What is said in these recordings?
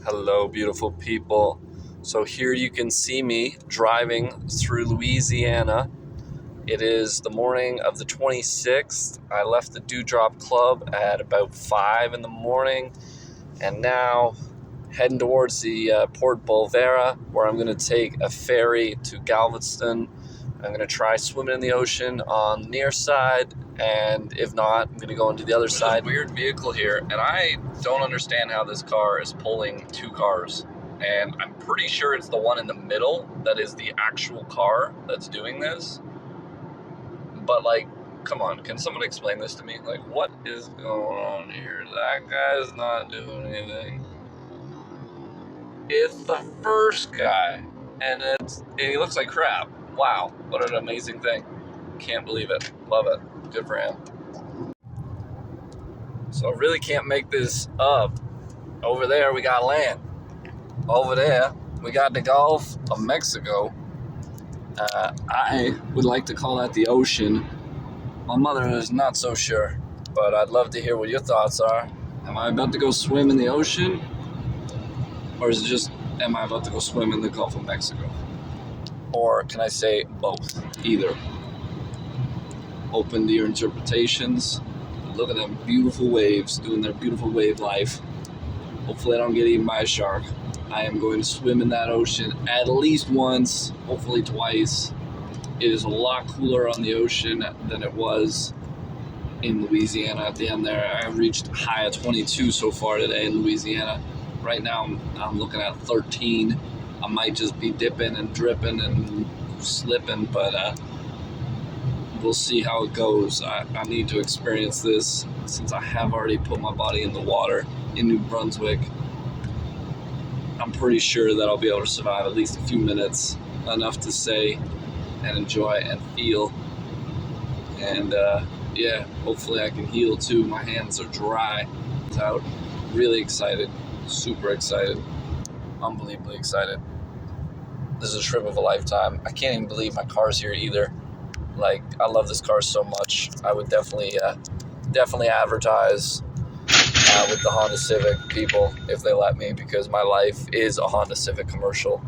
Hello, beautiful people. So here you can see me driving through Louisiana. It is the morning of the 26th. I left the Dewdrop Club at about 5 in the morning, and now heading towards the Port Bolvera, where I'm going to take a ferry to Galveston. I'm going to try swimming in the ocean on the near side, and if not, I'm going to go into the other side. Weird vehicle here, and I don't understand how this car is pulling two cars. And I'm pretty sure it's the one in the middle that is the actual car that's doing this. But like, come on, can someone explain this to me? Like, what is going on here? That guy's not doing anything. It's the first guy, and he looks like crap. Wow, what an amazing thing. Can't believe it. Love it. Good for him. So I really can't make this up. Over there, we got land. Over there, we got the Gulf of Mexico. I would like to call that the ocean. My mother is not so sure, but I'd love to hear what your thoughts are. Am I about to go swim in the ocean? Or is it just, am I about to go swim in the Gulf of Mexico? Or can I say both? Either. Open to your interpretations. Look at them beautiful waves doing their beautiful wave life. Hopefully I don't get eaten by a shark. I am going to swim in that ocean at least once, hopefully twice. It is a lot cooler on the ocean than it was in Louisiana at the end there. I reached a high of 22 so far today in Louisiana. Right now I'm looking at 13. I might just be dipping and dripping and slipping, but we'll see how it goes. I need to experience this since I have already put my body in the water in New Brunswick. I'm pretty sure that I'll be able to survive at least a few minutes, enough to say and enjoy and feel. And yeah, hopefully I can heal too. My hands are dry. Out. Really excited, super excited, unbelievably excited. This is a trip of a lifetime. I can't even believe my car's here either. Like, I love this car so much. I would definitely advertise with the Honda Civic people if they let me, because my life is a Honda Civic commercial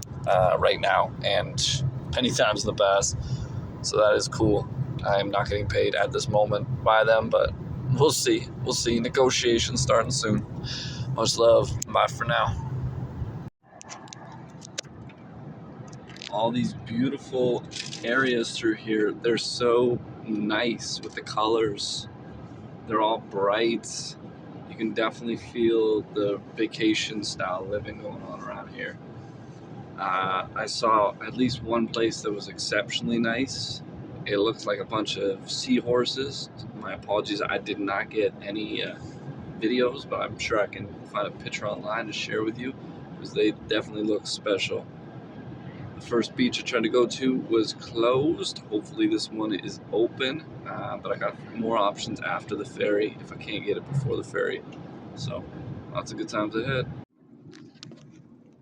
right now and many times in the past. So that is cool. I'm not getting paid at this moment by them, but we'll see. We'll see. Negotiations starting soon. Much love. Bye for now. All these beautiful areas through here, they're so nice with the colors. They're all bright. You can definitely feel the vacation style living going on around here. I saw at least one place that was exceptionally nice. It looks like a bunch of seahorses. My apologies, I did not get any videos, but I'm sure I can find a picture online to share with you, because they definitely look special. The first beach I tried to go to was closed. Hopefully this one is open, but I got more options after the ferry if I can't get it before the ferry. So lots of good times ahead.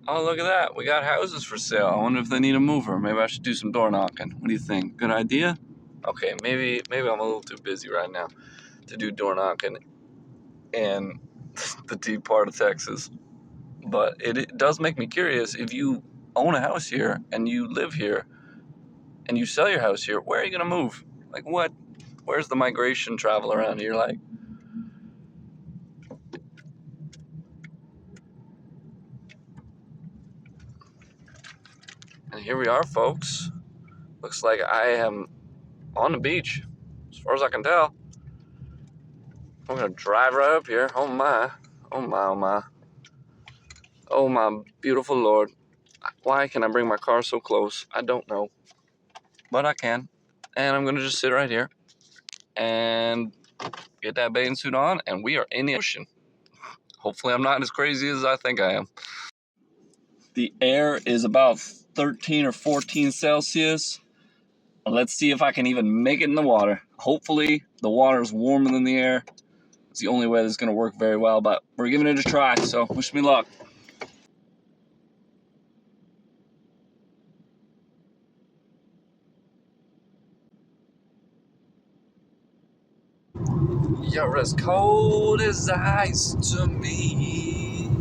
Oh, look at that. We got houses for sale. I wonder if they need a mover. Maybe I should do some door knocking. What do you think? Good idea? Okay, maybe I'm a little too busy right now to do door knocking in the deep part of Texas. But it does make me curious. If you own a house here and you live here and you sell your house here, where are you going to move? Like, what? Where's the migration travel around here like? And here we are, folks. Looks like I am on the beach, as far as I can tell. I'm going to drive right up here. Oh my. Oh my, oh my. Oh my beautiful Lord. Why can I bring my car so close? I don't know. But I can. And I'm going to just sit right here and get that bathing suit on, and we are in the ocean. Hopefully I'm not as crazy as I think I am. The air is about 13 or 14 Celsius. Let's see if I can even make it in the water. Hopefully the water is warmer than the air. It's the only way that's going to work very well, but we're giving it a try, so wish me luck. You're as cold as ice to me.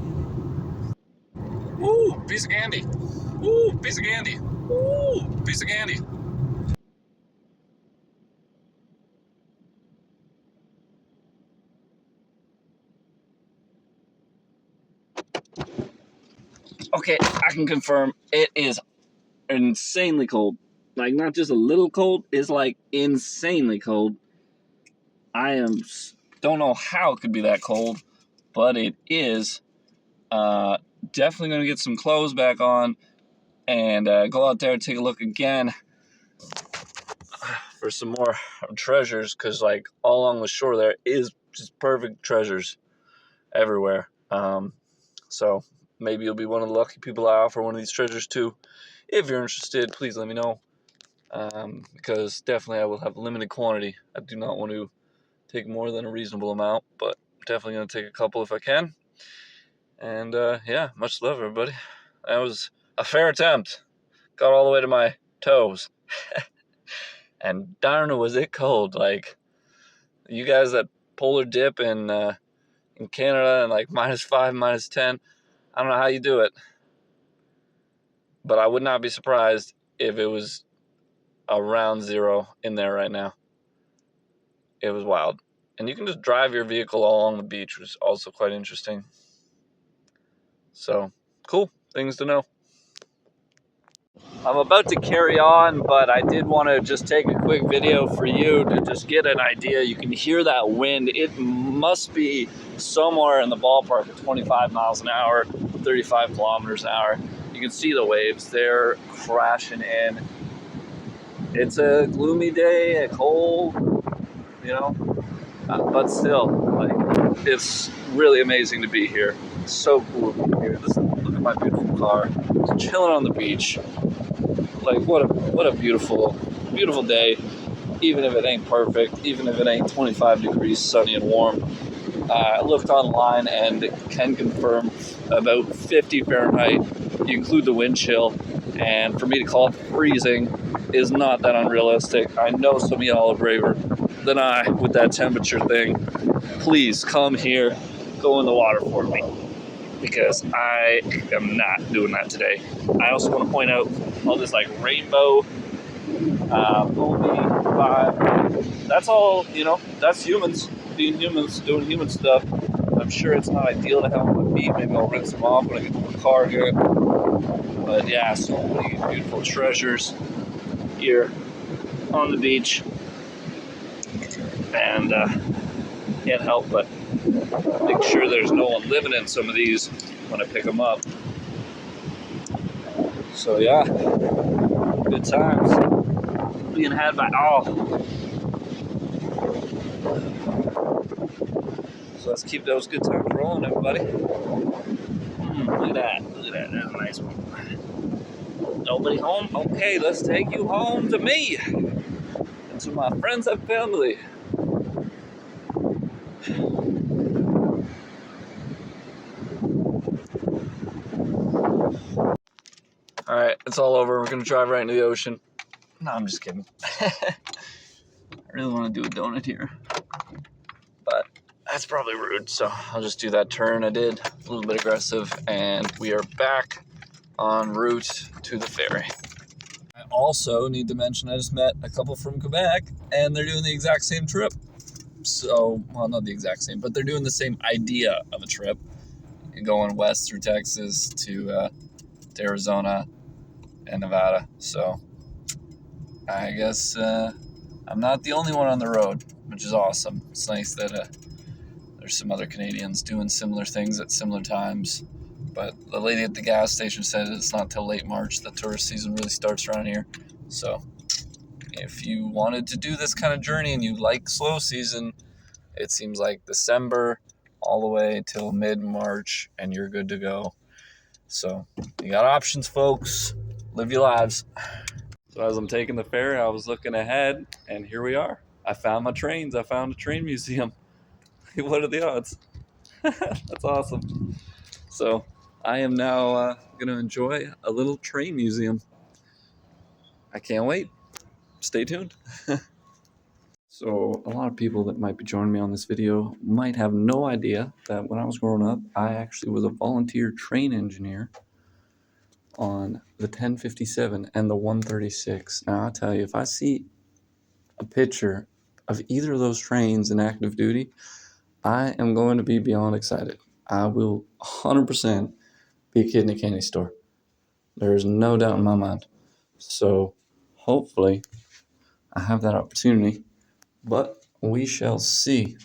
piece of candy. Ooh, piece of candy. Ooh, piece of candy. Okay, I can confirm it is insanely cold. Like, not just a little cold, it's like insanely cold. Don't know how it could be that cold, but it is. Definitely gonna get some clothes back on and go out there and take a look again for some more treasures, because like all along the shore there is just perfect treasures everywhere. So maybe you'll be one of the lucky people I offer one of these treasures to. If you're interested, please let me know, because definitely I will have a limited quantity. I do not want to take more than a reasonable amount, but definitely going to take a couple if I can. And yeah, much love, everybody. That was a fair attempt. Got all the way to my toes. And darn, was it cold. Like, you guys that polar dip in Canada and like -5, -10, I don't know how you do it. But I would not be surprised if it was around 0 in there right now. It was wild. And you can just drive your vehicle along the beach, which is also quite interesting. So, cool. Things to know. I'm about to carry on, but I did want to just take a quick video for you to just get an idea. You can hear that wind. It must be somewhere in the ballpark of 25 miles an hour, 35 kilometers an hour. You can see the waves. They're crashing in. It's a gloomy day, a cold, you know, but still, like, it's really amazing to be here. It's so cool to be here. Look at my beautiful car. Just chilling on the beach. Like, what a beautiful day, even if it ain't perfect, even if it ain't 25 degrees sunny and warm. I looked online and can confirm about 50 Fahrenheit. You include the wind chill, and for me to call it freezing is not that unrealistic. I know some of y'all are braver than I with that temperature thing. Please come here, go in the water for me, because I am not doing that today. I also want to point out all this like rainbow movie vibe. That's all, that's humans being humans, doing human stuff. I'm sure it's not ideal to have on my feet. Maybe I'll rinse them off when I get to the car here. But yeah, so many beautiful treasures here on the beach. And can't help but make sure there's no one living in some of these when I pick them up. So yeah, good times being had by all. So let's keep those good times rolling, everybody. Look at that. That's a nice one. Nobody home? Okay, let's take you home to me and to my friends and family. All right, it's all over. We're gonna drive right into the ocean. No, I'm just kidding. I really want to do a donut here, but that's probably rude, so I'll just do that turn I did, a little bit aggressive, and we are back en route to the ferry. I also need to mention I just met a couple from Quebec, and they're doing the exact same trip. So, well, not the exact same, but they're doing the same idea of a trip, going west through Texas to Arizona and Nevada. So I guess I'm not the only one on the road, which is awesome. It's nice that there's some other Canadians doing similar things at similar times. But the lady at the gas station said it's not till late March that tourist season really starts around here. So if you wanted to do this kind of journey and you like slow season, it seems like December all the way till mid-March, and you're good to go. So you got options, folks. Live your lives. So as I'm taking the ferry, I was looking ahead, and here we are. I found my trains. I found a train museum. What are the odds? That's awesome. So I am now going to enjoy a little train museum. I can't wait. Stay tuned. So a lot of people that might be joining me on this video might have no idea that when I was growing up, I actually was a volunteer train engineer on the 1057 and the 136. Now, I'll tell you, if I see a picture of either of those trains in active duty, I am going to be beyond excited. I will 100% be a kid in a candy store. There is no doubt in my mind. So, hopefully, I have that opportunity, but we shall see.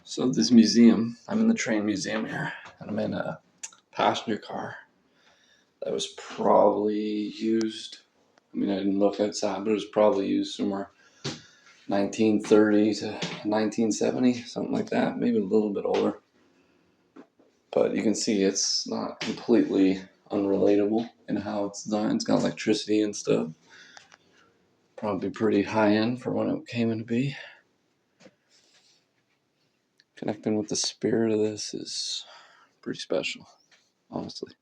So, this museum, I'm in the train museum here, and I'm in a passenger car that was probably used. I mean, I didn't look outside, but it was probably used somewhere 1930 to 1970, something like that, maybe a little bit older. But you can see it's not completely unrelatable in how it's designed. It's got electricity and stuff. Probably pretty high end for when it came into be. Connecting with the spirit of this is pretty special, honestly.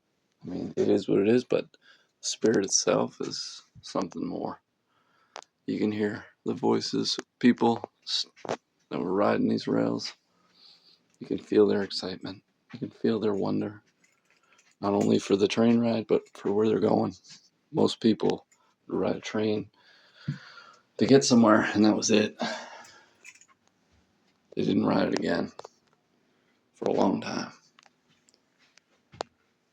I mean, it is what it is, but the spirit itself is something more. You can hear the voices of people that were riding these rails. You can feel their excitement. You can feel their wonder, not only for the train ride, but for where they're going. Most people ride a train to get somewhere, and that was it. They didn't ride it again for a long time.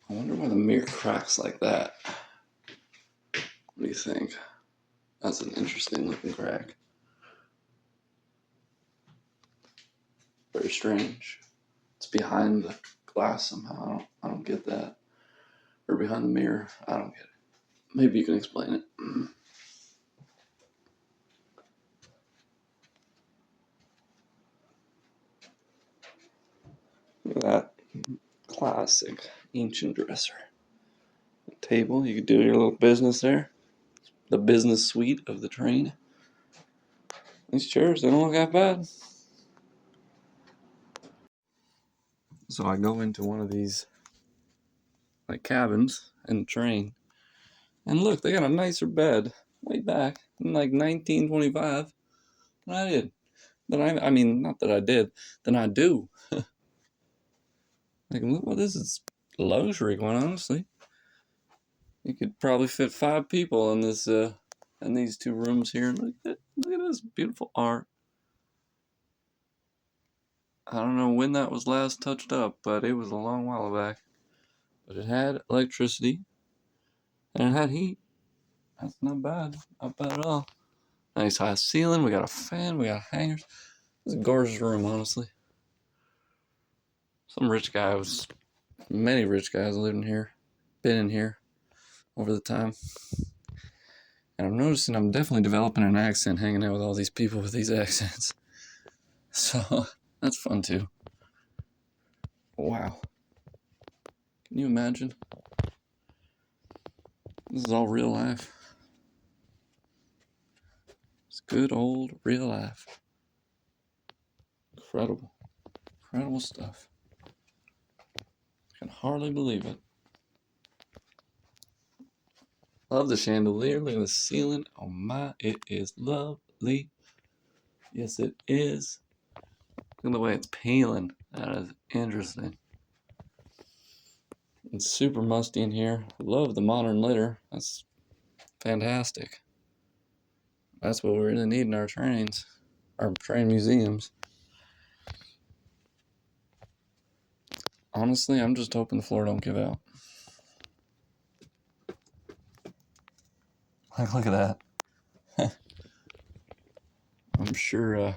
I wonder why the mirror cracks like that. What do you think? That's an interesting looking crack. Very strange. It's behind the glass somehow. I don't get that. Or behind the mirror. I don't get it. Maybe you can explain it. Look at that classic ancient dresser. Table, you could do your little business there. The business suite of the train. These chairs, they don't look that bad. So I go into one of these like cabins in the train, and look, they got a nicer bed way back in like 1925 than I did. I mean, not that I did, than I do. Like, look, well, this is luxury, quite honestly. You could probably fit 5 people in this, in these 2 rooms here. Look at this beautiful art. I don't know when that was last touched up, but it was a long while back. But it had electricity, and it had heat. That's not bad. Not bad at all. Nice high ceiling. We got a fan. We got hangers. It's a gorgeous room, honestly. Many rich guys lived in here, been in here over the time. And I'm noticing I'm definitely developing an accent hanging out with all these people with these accents. So that's fun too. Wow. Can you imagine? This is all real life. It's good old real life. Incredible. Incredible stuff. I can hardly believe it. Love the chandelier. Look at the ceiling. Oh my, it is lovely. Yes, it is. Look at the way it's peeling. That is interesting. It's super musty in here. Love the modern litter. That's fantastic. That's what we really need in our trains. Our train museums. Honestly, I'm just hoping the floor don't give out. Like, look at that. I'm sure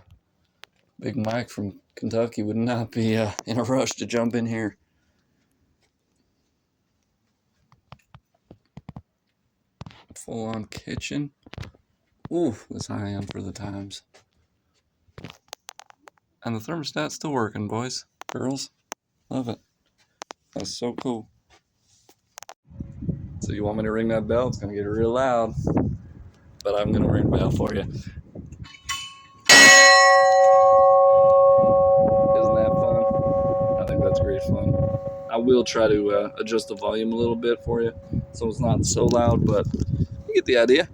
Big Mike from Kentucky would not be in a rush to jump in here. Full-on kitchen. Ooh, that's high end for the times. And the thermostat's still working, boys, girls. Love it. That's so cool. So you want me to ring that bell? It's gonna get real loud, but I'm gonna ring the bell for you. Isn't that fun? I think that's great fun. I will try to adjust the volume a little bit for you, so it's not so loud, but you get the idea.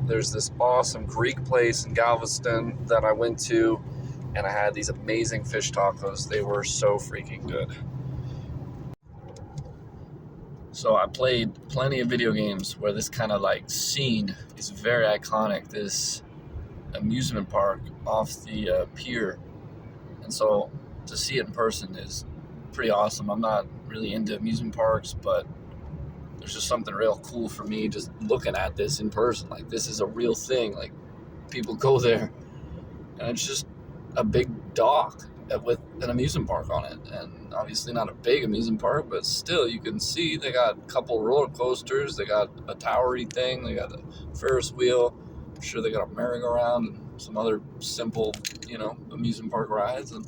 There's this awesome Greek place in Galveston that I went to and I had these amazing fish tacos. They were so freaking good. So I played plenty of video games where this kind of like scene is very iconic. This amusement park off the pier, and so to see it in person is pretty awesome. I'm not really into amusement parks, but there's just something real cool for me just looking at this in person. Like, this is a real thing. Like, people go there, and it's just a big dock with an amusement park on it. And obviously not a big amusement park, but still you can see they got a couple roller coasters, they got a towery thing, they got a Ferris wheel. I'm sure they got a merry-go-round and some other simple, amusement park rides. And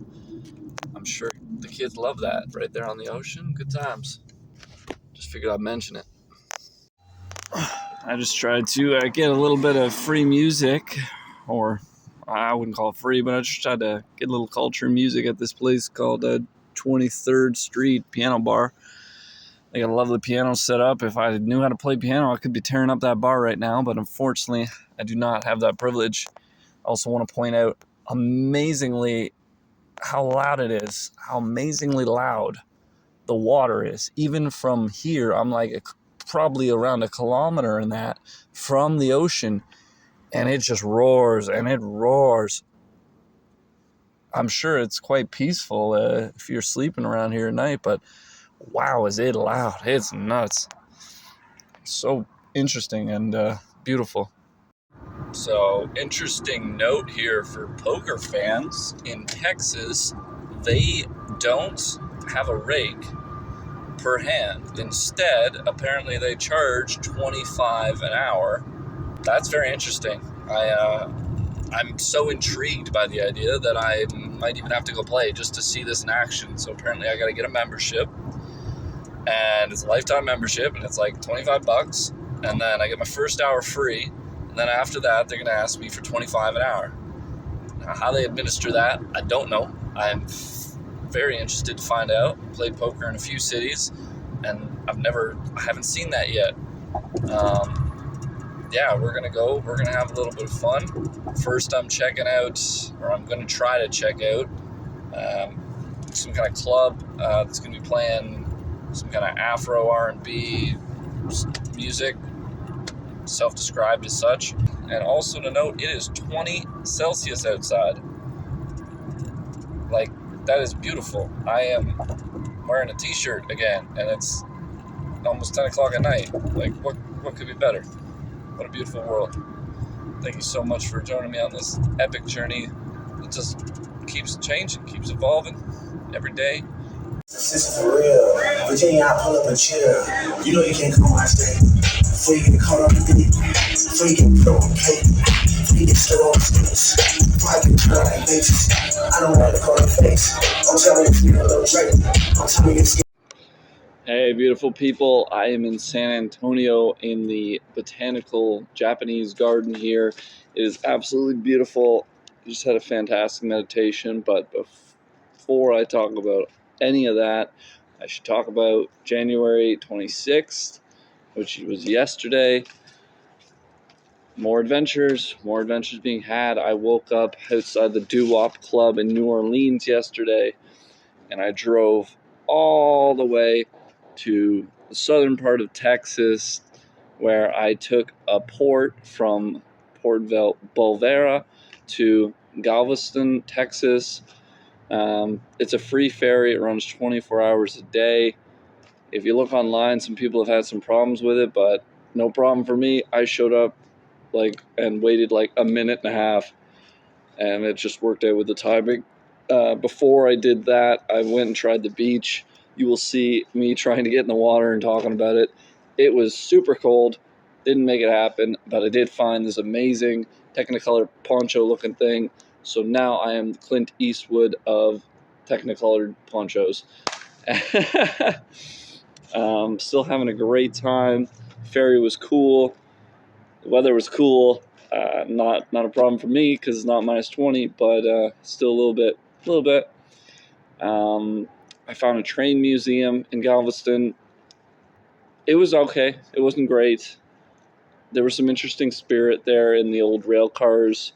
I'm sure the kids love that right there on the ocean. Good times. Just figured I'd mention it. I just tried to get a little bit of free music, or I wouldn't call it free, but I just tried to get a little culture music at this place called 23rd Street Piano Bar. They got a lovely piano set up. If I knew how to play piano, I could be tearing up that bar right now, but unfortunately, I do not have that privilege. I also want to point out amazingly how loud it is, how amazingly loud the water is. Even from here, I'm like probably around a kilometer in that from the ocean, and it just roars and it roars. I'm sure it's quite peaceful if you're sleeping around here at night, but wow, is it loud. It's nuts. So interesting and beautiful. So, interesting note here for poker fans. In Texas, they don't have a rake per hand. Instead, apparently they charge $25 an hour. That's very interesting. I'm so intrigued by the idea that I might even have to go play just to see this in action. So apparently I got to get a membership, and it's a lifetime membership, and it's like $25, and then I get my first hour free, and then after that they're going to ask me for $25 an hour. Now, how they administer that, I don't know. I'm very interested to find out. Played poker in a few cities, and I haven't seen that yet. Yeah, we're going to go. We're going to have a little bit of fun. First, I'm going to try to check out some kind of club that's going to be playing some kind of Afro R&B music, self-described as such. And also to note, it is 20 Celsius outside. Like, that is beautiful. I am wearing a t-shirt again, and it's almost 10 o'clock at night. Like, what could be better? What a beautiful world. Thank you so much for joining me on this epic journey. It just keeps changing, keeps evolving every day. This is for real. Virginia, I pull up a chair. You know you can't come on stage. Before you get caught up in it. Before you get put on plate. Before you get stood on stage. Before I get turned like bases. I don't want to call the face. I'm telling you, you're a little drink. I'm telling you, it's Hey, beautiful people. I am in San Antonio in the botanical Japanese garden here. It is absolutely beautiful. I just had a fantastic meditation, but before I talk about any of that, I should talk about January 26th, which was yesterday. More adventures being had. I woke up outside the Doo-Wop Club in New Orleans yesterday, and I drove all the way to the southern part of Texas, where I took a port from Port Bolvera to Galveston, Texas. It's a free ferry. It runs 24 hours a day. If you look online, some people have had some problems with it, but no problem for me. I showed up and waited like a minute and a half, and it just worked out with the timing. Before I did that, I went and tried the beach. You will see me trying to get in the water and talking about it. It was super cold. Didn't make it happen, but I did find this amazing Technicolor poncho looking thing. So now I am Clint Eastwood of Technicolored ponchos. Still having a great time. Ferry was cool. The weather was cool. Not a problem for me because it's not minus 20, but still a little bit. I found a train museum in Galveston. It was okay. It wasn't great. There was some interesting spirit there in the old rail cars.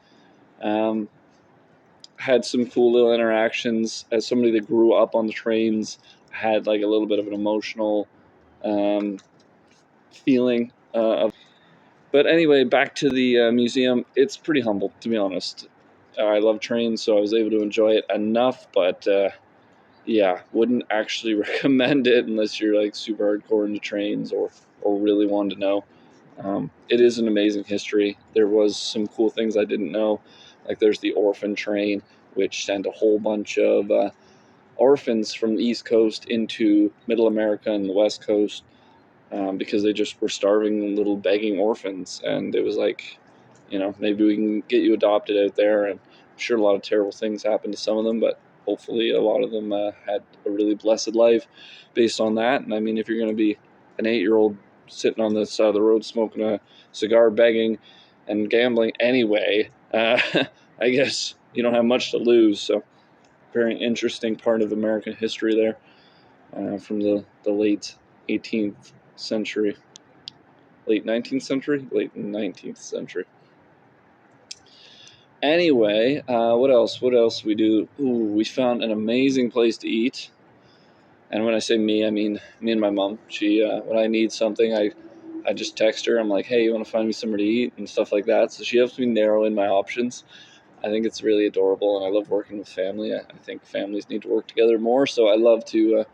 had some cool little interactions. As somebody that grew up on the trains, I had like a little bit of an emotional um, feeling of. But anyway, back to the museum. It's pretty humble, to be honest. I love trains, so I was able to enjoy it enough. But yeah, wouldn't actually recommend it unless you're like super hardcore into trains or really wanted to know. It is an amazing history. There was some cool things I didn't know, like there's the orphan train, which sent a whole bunch of orphans from the East Coast into Middle America and the West Coast because they just were starving little begging orphans. And it was like, maybe we can get you adopted out there. And I'm sure a lot of terrible things happened to some of them, but hopefully a lot of them had a really blessed life based on that. And I mean, if you're going to be an 8-year-old sitting on the side of the road smoking a cigar, begging and gambling anyway, I guess you don't have much to lose. So very interesting part of American history there from the late 18th century, late 19th century, late 19th century. Anyway, what else? What else we do? Ooh, we found an amazing place to eat. And when I say me, I mean me and my mom. She, when I need something, I just text her. I'm like, hey, you want to find me somewhere to eat and stuff like that. So she helps me narrow in my options. I think it's really adorable, and I love working with family. I think families need to work together more. So I love to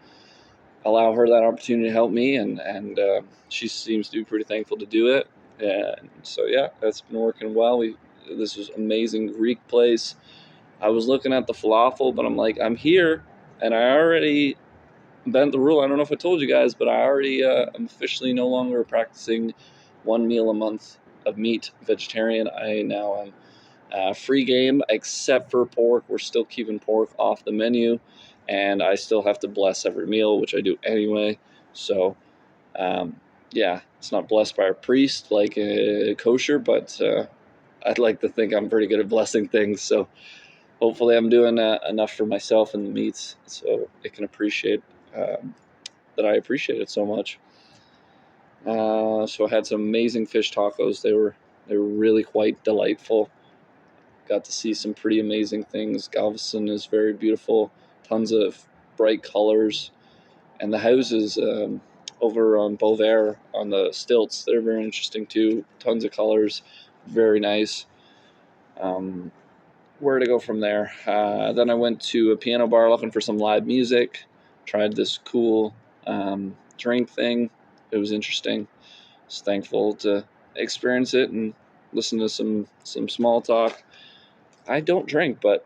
allow her that opportunity to help me, and she seems to be pretty thankful to do it. And so yeah, that's been working well. This was amazing Greek place. I was looking at the falafel, but I'm like, I'm here, and I already bent the rule. I don't know if I told you guys, but I already am officially no longer practicing one meal a month of meat, vegetarian. I now am free game, except for pork. We're still keeping pork off the menu, and I still have to bless every meal, which I do anyway. So, yeah, it's not blessed by a priest like kosher, but I'd like to think I'm pretty good at blessing things. So, hopefully, I'm doing enough for myself and the meats, so it can appreciate that I appreciate it so much. So I had some amazing fish tacos. They were really quite delightful. Got to see some pretty amazing things. Galveston is very beautiful, tons of bright colors, and the houses over on Beauvais on the stilts, they're very interesting too. Tons of colors, very nice. Where to go from there? Then I went to a piano bar looking for some live music. Tried this cool drink thing. It was interesting. Was thankful to experience it and listen to some small talk. I don't drink, but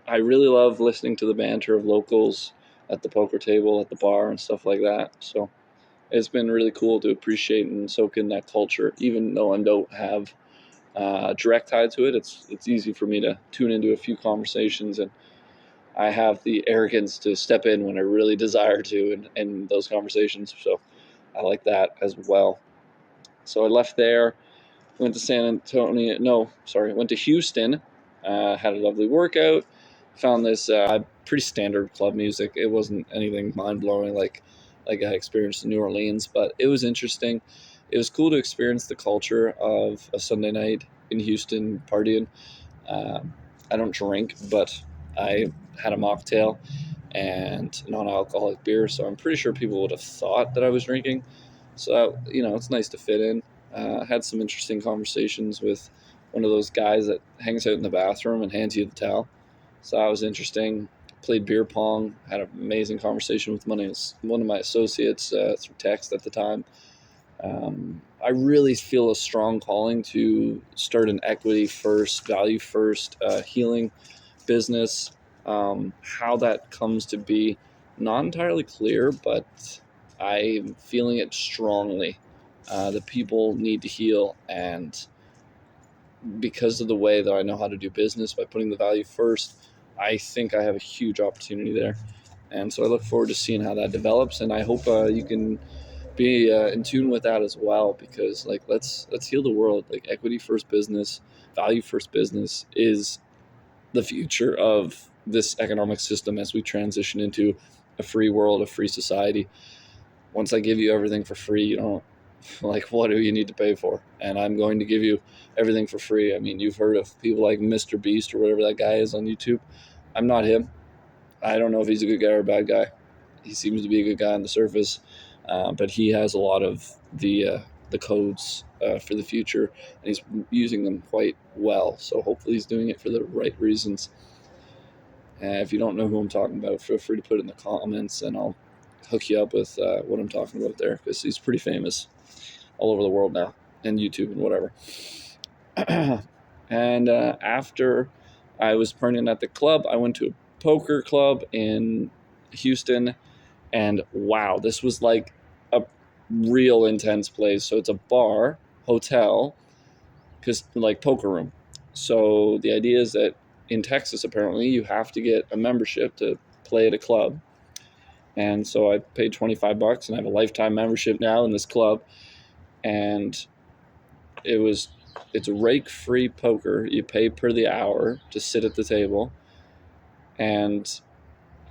I really love listening to the banter of locals at the poker table, at the bar, and stuff like that. So it's been really cool to appreciate and soak in that culture, even though I don't have direct tie to it. It's easy for me to tune into a few conversations, and I have the arrogance to step in when I really desire to in those conversations. So I like that as well. So I left there, went to San Antonio. No, sorry, went to Houston. Had a lovely workout. Found this pretty standard club music. It wasn't anything mind blowing like I experienced in New Orleans, but it was interesting. It was cool to experience the culture of a Sunday night in Houston partying. I don't drink, but I had a mocktail and non-alcoholic beer, so I'm pretty sure people would have thought that I was drinking. So it's nice to fit in. Had some interesting conversations with one of those guys that hangs out in the bathroom and hands you the towel. So that was interesting. Played beer pong. Had an amazing conversation with one of my associates through text at the time. I really feel a strong calling to start an equity first, value first, healing business. How that comes to be, not entirely clear, but I'm feeling it strongly. The people need to heal, and because of the way that I know how to do business by putting the value first, I think I have a huge opportunity there. And so I look forward to seeing how that develops, and I hope you can be in tune with that as well, because let's heal the world. Like, equity first business, value first business is the future of this economic system as we transition into a free world, a free society. Once I give you everything for free, you don't Like, what do you need to pay for? And I'm going to give you everything for free. I mean, you've heard of people like Mr. Beast or whatever that guy is on YouTube. I'm not him. I don't know if he's a good guy or a bad guy. He seems to be a good guy on the surface, but he has a lot of the codes for the future, and he's using them quite well. So hopefully he's doing it for the right reasons. If you don't know who I'm talking about, feel free to put it in the comments, and I'll hook you up with what I'm talking about there, because he's pretty famous all over the world now, and YouTube and whatever. And after I was partying at the club, I went to a poker club in Houston, and wow, this was like a real intense place. So it's a bar, hotel, because like poker room. So the idea is that in Texas, apparently, you have to get a membership to play at a club. And so I paid $25 and I have a lifetime membership now in this club. And it's rake-free poker. You pay per the hour to sit at the table. And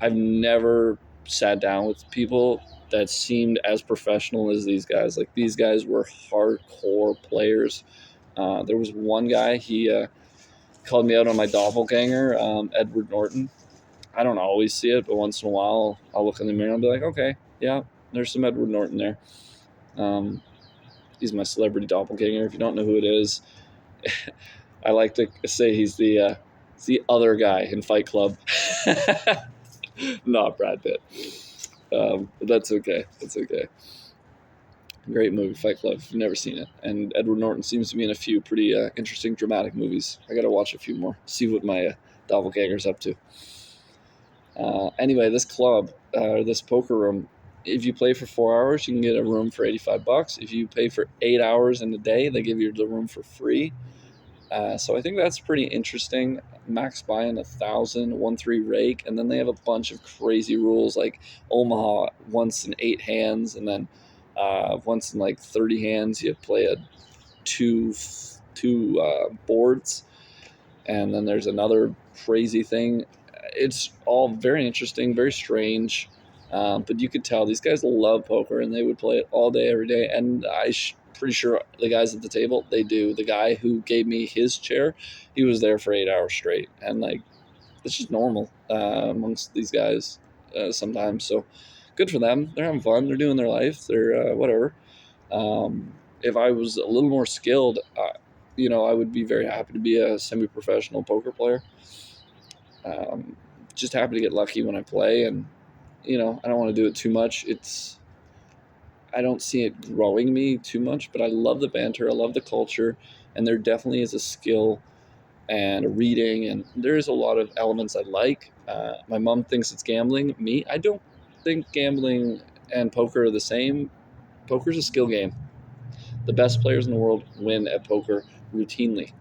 I've never sat down with people that seemed as professional as these guys. Like, these guys were hardcore players. There was one guy, he called me out on my doppelganger, Edward Norton. I don't always see it, but once in a while I'll look in the mirror and be like, okay, yeah, there's some Edward Norton there. He's my celebrity doppelganger. If you don't know who it is, I like to say he's the other guy in Fight Club. Not Brad Pitt. But that's okay. It's okay. Great movie, Fight Club, if you've never seen it. And Edward Norton seems to be in a few pretty interesting dramatic movies. I got to watch a few more, see what my doppelganger's up to. Anyway, this club, this poker room, if you play for 4 hours, you can get a room for $85. If you pay for 8 hours in a day, they give you the room for free. So I think that's pretty interesting. Max buy-in 1,000, 1-3 rake, and then they have a bunch of crazy rules like Omaha once in 8 hands, and then once in like 30 hands you play a two boards, and then there's another crazy thing. It's all very interesting, very strange, but you could tell these guys love poker and they would play it all day, every day. And pretty sure the guys at the table, they do. The guy who gave me his chair, he was there for 8 hours straight, and like, it's just normal amongst these guys sometimes. So good for them. They're having fun. They're doing their life. They're whatever. If I was a little more skilled, I would be very happy to be a semi-professional poker player. Just happy to get lucky when I play, and I don't want to do it too much. I don't see it growing me too much, but I love the banter. I love the culture, and there definitely is a skill and a reading, and there's a lot of elements I like. My mom thinks it's gambling. Me, I don't think gambling and poker are the same. Poker's a skill game. The best players in the world win at poker routinely.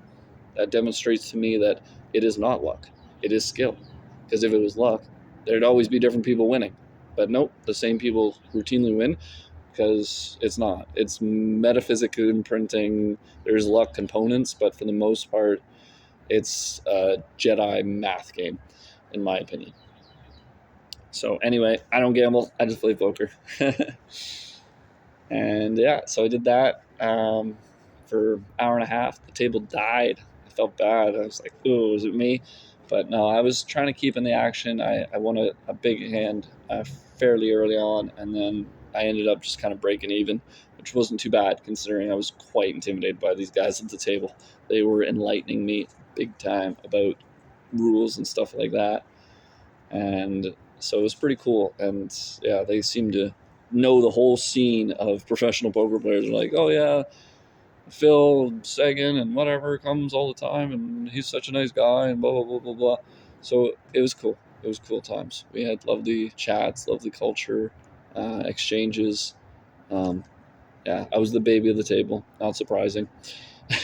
That demonstrates to me that it is not luck. It is skill. Because if it was luck, there'd always be different people winning. But nope, the same people routinely win, because it's not. It's metaphysical imprinting. There's luck components, but for the most part, it's a Jedi math game, in my opinion. So anyway, I don't gamble. I just play poker. And yeah, so I did that for an hour and a half. The table died. I felt bad. I was like, oh, is it me? But no, I was trying to keep in the action. I won a big hand fairly early on, and then I ended up just kind of breaking even, which wasn't too bad considering I was quite intimidated by these guys at the table. They were enlightening me big time about rules and stuff like that. And so it was pretty cool. And yeah, they seemed to know the whole scene of professional poker players. They're like, oh yeah, Phil Sagan and whatever comes all the time, and he's such a nice guy, and blah blah blah blah blah. So it was cool. It was cool times. We had lovely chats, lovely culture, exchanges. Yeah, I was the baby of the table. Not surprising.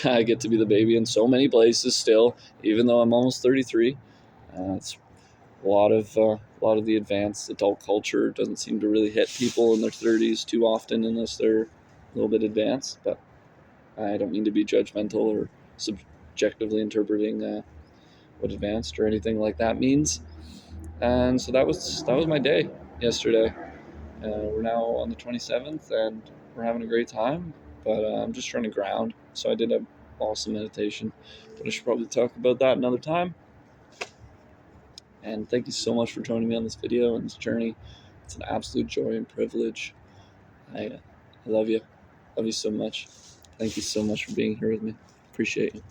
I get to be the baby in so many places still, even though I'm almost 33. It's a lot of the advanced adult culture doesn't seem to really hit people in their 30s too often unless they're a little bit advanced. But I don't mean to be judgmental or subjectively interpreting what advanced or anything like that means. And so that was my day yesterday. We're now on the 27th, and we're having a great time. but I'm just trying to ground. So I did a awesome meditation, but I should probably talk about that another time. And thank you so much for joining me on this video and this journey. It's an absolute joy and privilege. I love you. Love you so much. Thank you so much for being here with me. Appreciate you.